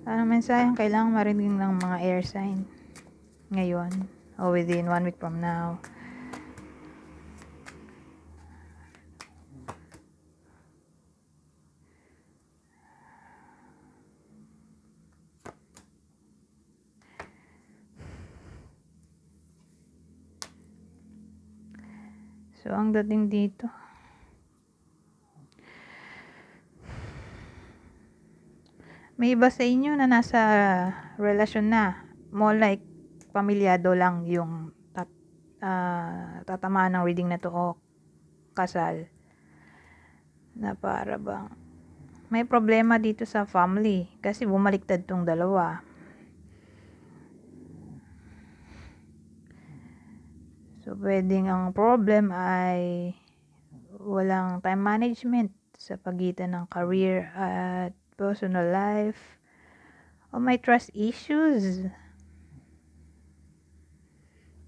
Anong mensaheng kailangang marinig ng mga air sign ngayon o within 1 week from now? So, ang dating dito, may iba sa inyo na nasa relasyon na. More like, pamilyado lang yung tatamaan ng reading na to o kasal. Na para bang may problema dito sa family kasi bumaliktad tong dalawa. So, pwedeng ang problem ay walang time management sa pagitan ng career at personal life, o may trust issues,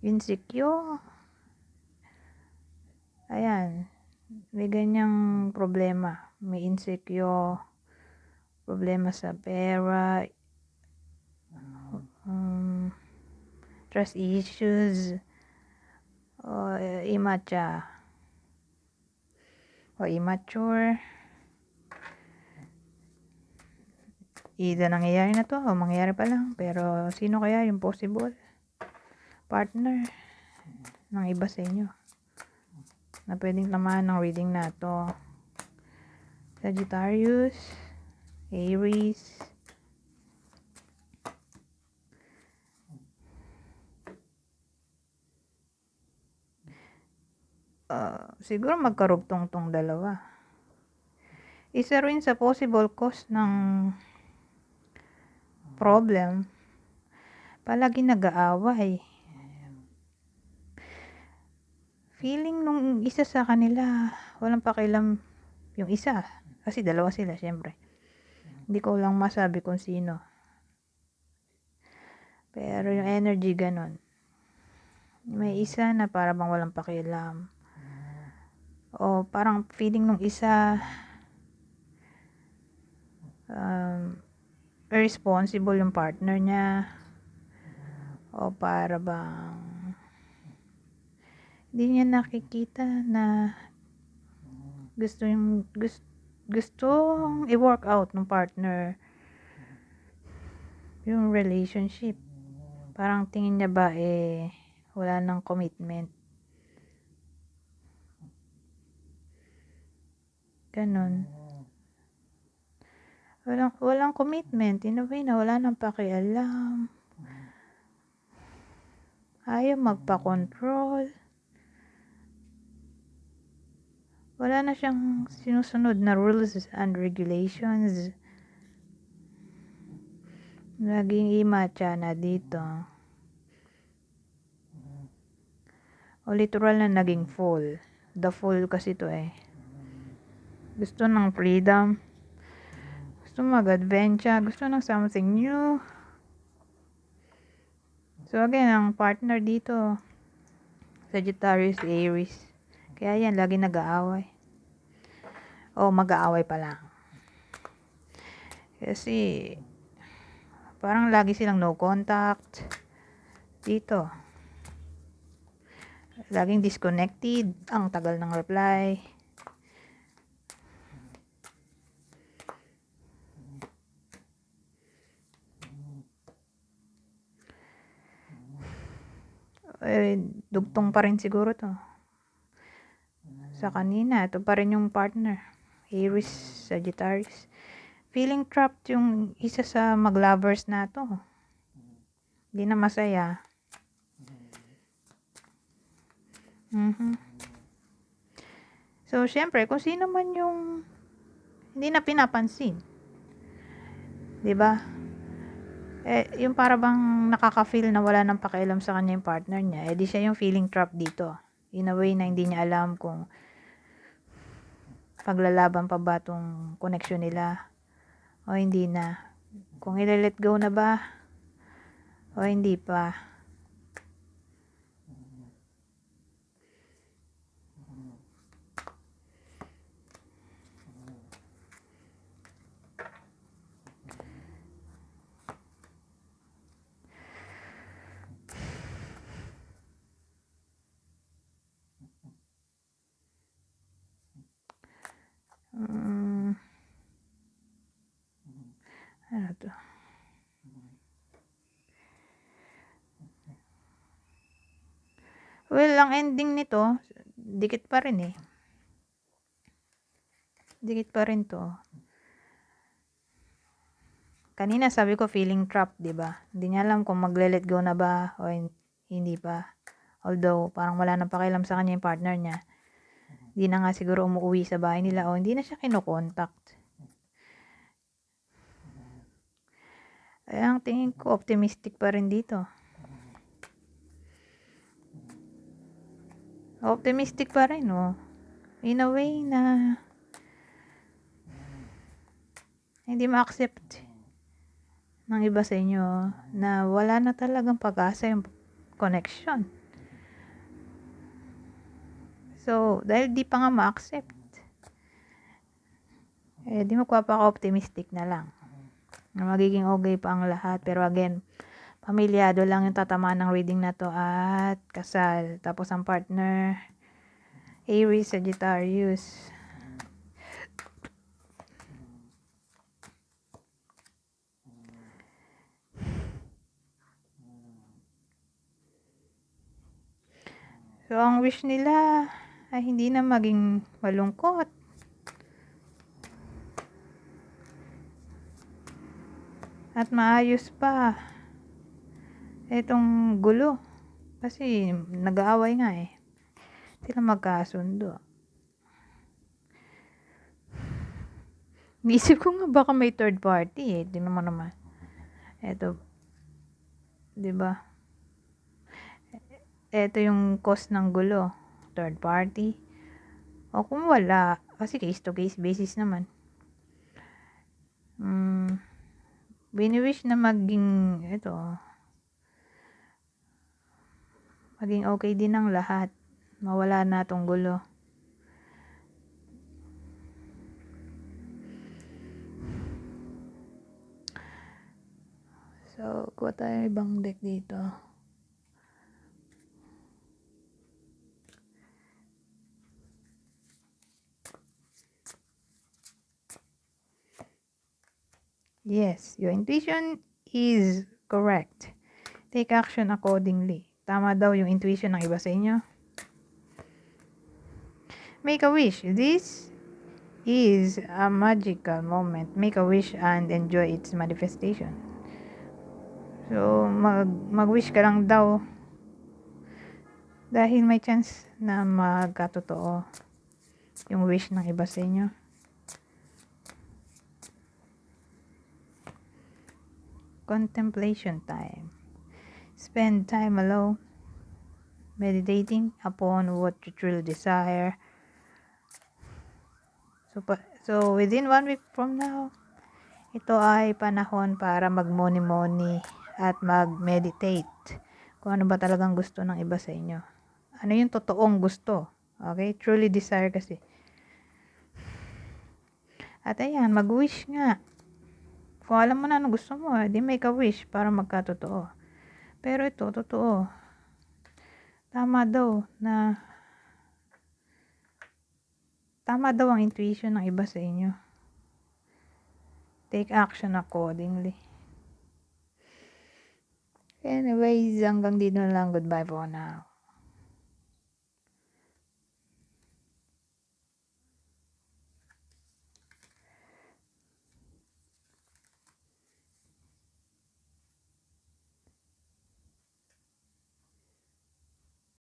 insecure, ayan, may ganyang problema, may insecure, problema sa pera, trust issues, o immature, either nangyayari na to o mangyayari pa lang, pero sino kaya yung possible partner ng iba sa inyo na pwedeng tamaan ng reading na to? Sagittarius, Aries, siguro magkarugtong tong dalawa. Isa rin sa possible cause ng problem, palagi nag-aaway. Feeling nung isa sa kanila, walang pakialam yung isa. Kasi dalawa sila, syempre. Hindi ko lang masabi kung sino. Pero yung energy ganon. May isa na para bang walang pakialam. O parang feeling nung isa, irresponsible yung partner niya. O para bang hindi niya nakikita na gustong i-work out ng partner yung relationship. Parang tingin niya ba wala nang commitment. Ganon. Walang commitment. In a way na wala nang pakialam. Ayaw magpa-control. Wala na siyang sinusunod na rules and regulations. Naging imatcha na dito. O literal na naging fool. The fool kasi to Gusto ng freedom. Gusto mag-adventure. Gusto ng something new. So again, ang partner dito, Sagittarius, Aries. Kaya yan, lagi nag-aaway. O mag-aaway pa lang. Kasi, parang lagi silang no contact. Dito. Laging disconnected. Ang tagal ng reply. Dugtong pa rin siguro to. Sa kanina, ito pa rin yung partner. Aries, Sagittarius. Feeling trapped yung isa sa mag-lovers na to. Hindi na masaya. So, syempre, kung sino man yung hindi na pinapansin. 'Di ba? Yung para bang nakaka-feel na wala nang pakialam sa kanya yung partner niya, di siya yung feeling trapped dito. In a way na hindi niya alam kung paglalaban pa ba tong connection nila o hindi na. Kung i-let go na ba o hindi pa. Ano to? Well, ang ending nito, dikit pa rin eh. Dikit pa rin to. Kanina sabi ko feeling trapped, di ba? Hindi niya alam kung magle-let go na ba o hindi pa. Although, parang wala nang pakialam sa kanya yung partner niya. Hindi na nga siguro umuwi sa bahay nila o hindi na siya kinokontact. Ay, ang tingin ko, optimistic pa rin dito. Optimistic pa rin, oh. In a way na hindi ma-accept ng iba sa inyo na wala na talagang pag-asa yung connection. So, dahil di pa nga ma-accept, di magpapaka-optimistic na lang. Na magiging okay pa ang lahat. Pero again, pamilyado lang yung tatamaan ng reading na to at kasal. Tapos ang partner, Aries, Sagittarius. So, ang wish nila ay hindi na maging malungkot. At maayos pa itong gulo. Kasi nag-aaway nga eh. Sila magkasundo. Niisip ko nga baka may third party eh. Tingnan mo naman. Eto. Diba? Ito yung cause ng gulo. Third party. O kung wala, kasi case to case basis naman. Bini-wish na maging maging okay din ang lahat. Mawala na tong gulo. So, kuha tayo ibang deck dito. Yes, your intuition is correct. Take action accordingly. Tama daw yung intuition ng iba sa inyo. Make a wish. This is a magical moment. Make a wish and enjoy its manifestation. So, mag-wish ka lang daw. Dahil may chance na magkatotoo yung wish ng iba sa inyo. Contemplation time. Spend time alone, meditating upon what you truly desire. So within 1 week from now, ito ay panahon para mag-moni-moni at mag-meditate. Kung ano ba talagang gusto ng iba sa inyo. Ano yung totoong gusto. Okay? Truly desire kasi. At ayan, mag-wish nga. Kung alam mo na ano gusto mo, di make a wish para magkatotoo. Pero ito, totoo. Tama daw ang intuition ng iba sa inyo. Take action accordingly. Anyways, hanggang dito na lang. Goodbye for now.